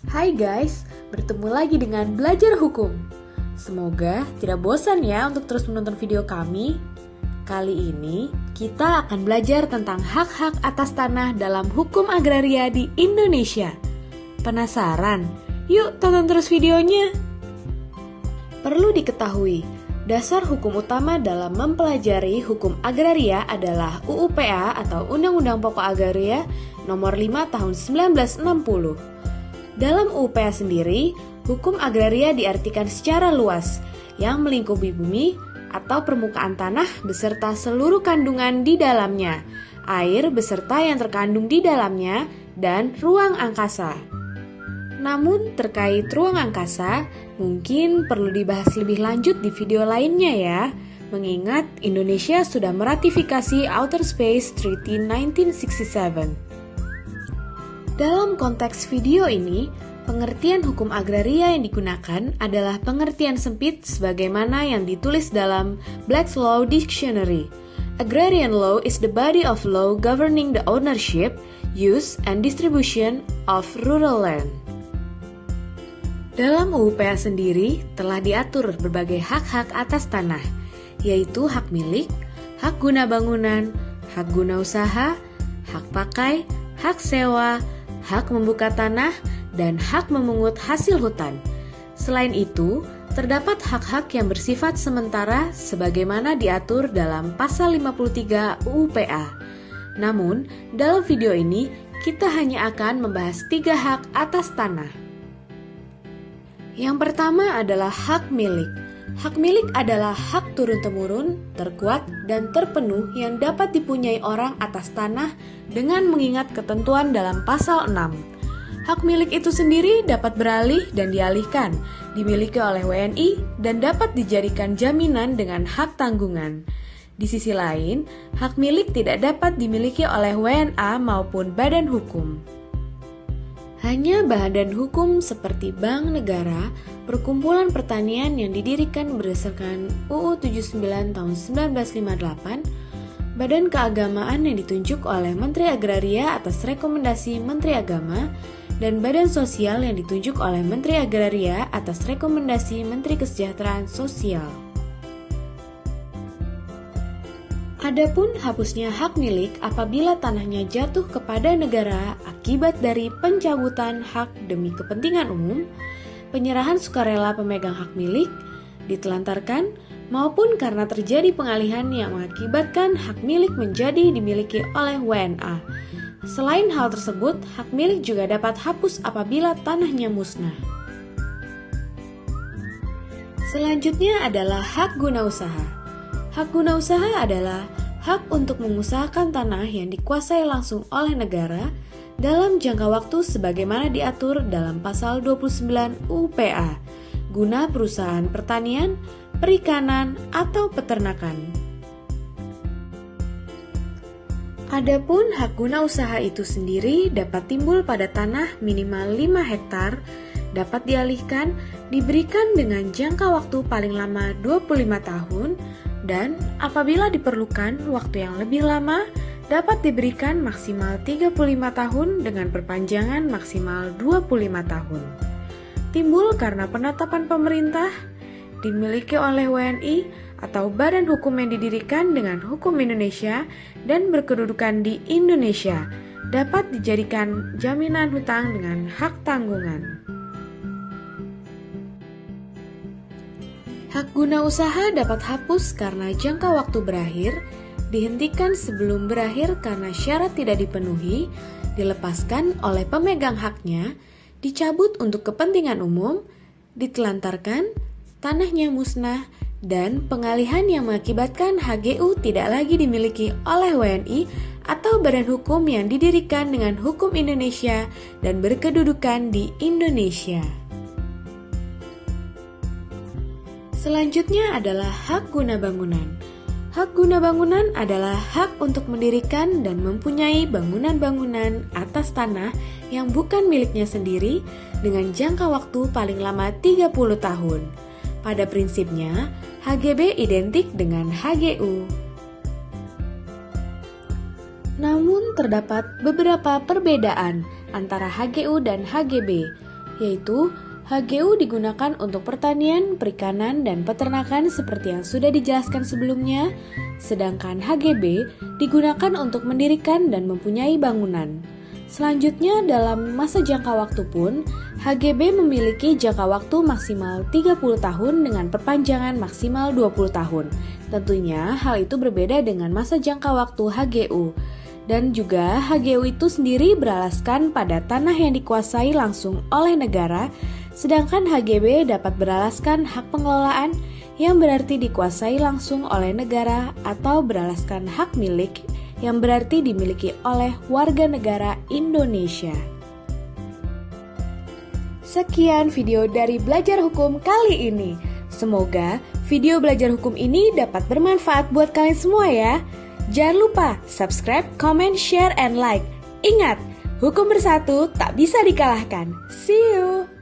Hai guys, bertemu lagi dengan Belajar Hukum. Semoga tidak bosan ya untuk terus menonton video kami. Kali ini kita akan belajar tentang hak-hak atas tanah dalam hukum agraria di Indonesia. Penasaran? Yuk tonton terus videonya. Perlu diketahui, dasar hukum utama dalam mempelajari hukum agraria adalah UUPA atau Undang-Undang Pokok Agraria Nomor 5 Tahun 1960. Dalam UUPA sendiri, hukum agraria diartikan secara luas, yang melingkupi bumi atau permukaan tanah beserta seluruh kandungan di dalamnya, air beserta yang terkandung di dalamnya, dan ruang angkasa. Namun terkait ruang angkasa, mungkin perlu dibahas lebih lanjut di video lainnya ya, mengingat Indonesia sudah meratifikasi Outer Space Treaty 1967. Dalam konteks video ini, pengertian hukum agraria yang digunakan adalah pengertian sempit sebagaimana yang ditulis dalam Black's Law Dictionary. Agrarian law is the body of law governing the ownership, use, and distribution of rural land. Dalam UUPA sendiri telah diatur berbagai hak-hak atas tanah, yaitu hak milik, hak guna bangunan, hak guna usaha, hak pakai, hak sewa, hak membuka tanah, dan hak memungut hasil hutan. Selain itu, terdapat hak-hak yang bersifat sementara sebagaimana diatur dalam Pasal 53 UUPA. Namun, dalam video ini, kita hanya akan membahas 3 hak atas tanah. Yang pertama adalah hak milik. Hak milik adalah hak turun-temurun, terkuat, dan terpenuh yang dapat dipunyai orang atas tanah dengan mengingat ketentuan dalam pasal 6. Hak milik itu sendiri dapat beralih dan dialihkan, dimiliki oleh WNI, dan dapat dijadikan jaminan dengan hak tanggungan. Di sisi lain, hak milik tidak dapat dimiliki oleh WNA maupun badan hukum. Hanya badan hukum seperti Bank Negara, Perkumpulan Pertanian yang didirikan berdasarkan UU 79 tahun 1958, Badan Keagamaan yang ditunjuk oleh Menteri Agraria atas rekomendasi Menteri Agama, dan Badan Sosial yang ditunjuk oleh Menteri Agraria atas rekomendasi Menteri Kesejahteraan Sosial. Adapun hapusnya hak milik apabila tanahnya jatuh kepada negara akibat dari pencabutan hak demi kepentingan umum, penyerahan sukarela pemegang hak milik, ditelantarkan, maupun karena terjadi pengalihan yang mengakibatkan hak milik menjadi dimiliki oleh WNA. Selain hal tersebut, hak milik juga dapat hapus apabila tanahnya musnah. Selanjutnya adalah hak guna usaha. Hak guna usaha adalah hak untuk mengusahakan tanah yang dikuasai langsung oleh negara dalam jangka waktu sebagaimana diatur dalam pasal 29 UPA, guna perusahaan pertanian, perikanan, atau peternakan. Adapun hak guna usaha itu sendiri dapat timbul pada tanah minimal 5 hektar, dapat dialihkan, diberikan dengan jangka waktu paling lama 25 tahun, dan apabila diperlukan waktu yang lebih lama, dapat diberikan maksimal 35 tahun dengan perpanjangan maksimal 25 tahun. Timbul karena penetapan pemerintah, dimiliki oleh WNI atau badan hukum yang didirikan dengan hukum Indonesia dan berkedudukan di Indonesia, dapat dijadikan jaminan hutang dengan hak tanggungan. Hak guna usaha dapat hapus karena jangka waktu berakhir, dihentikan sebelum berakhir karena syarat tidak dipenuhi, dilepaskan oleh pemegang haknya, dicabut untuk kepentingan umum, ditelantarkan, tanahnya musnah, dan pengalihan yang mengakibatkan HGU tidak lagi dimiliki oleh WNI atau badan hukum yang didirikan dengan hukum Indonesia dan berkedudukan di Indonesia. Selanjutnya adalah hak guna bangunan. Hak guna bangunan adalah hak untuk mendirikan dan mempunyai bangunan-bangunan atas tanah yang bukan miliknya sendiri dengan jangka waktu paling lama 30 tahun. Pada prinsipnya, HGB identik dengan HGU. Namun terdapat beberapa perbedaan antara HGU dan HGB. yaitu HGU digunakan untuk pertanian, perikanan, dan peternakan seperti yang sudah dijelaskan sebelumnya, sedangkan HGB digunakan untuk mendirikan dan mempunyai bangunan. Selanjutnya, dalam masa jangka waktu pun, HGB memiliki jangka waktu maksimal 30 tahun dengan perpanjangan maksimal 20 tahun. Tentunya hal itu berbeda dengan masa jangka waktu HGU. Dan juga HGU itu sendiri beralaskan pada tanah yang dikuasai langsung oleh negara, sedangkan HGB dapat beralaskan hak pengelolaan yang berarti dikuasai langsung oleh negara atau beralaskan hak milik yang berarti dimiliki oleh warga negara Indonesia. Sekian video dari Belajar Hukum kali ini. Semoga video belajar hukum ini dapat bermanfaat buat kalian semua ya. Jangan lupa subscribe, comment, share, and like. Ingat, hukum bersatu tak bisa dikalahkan. See you!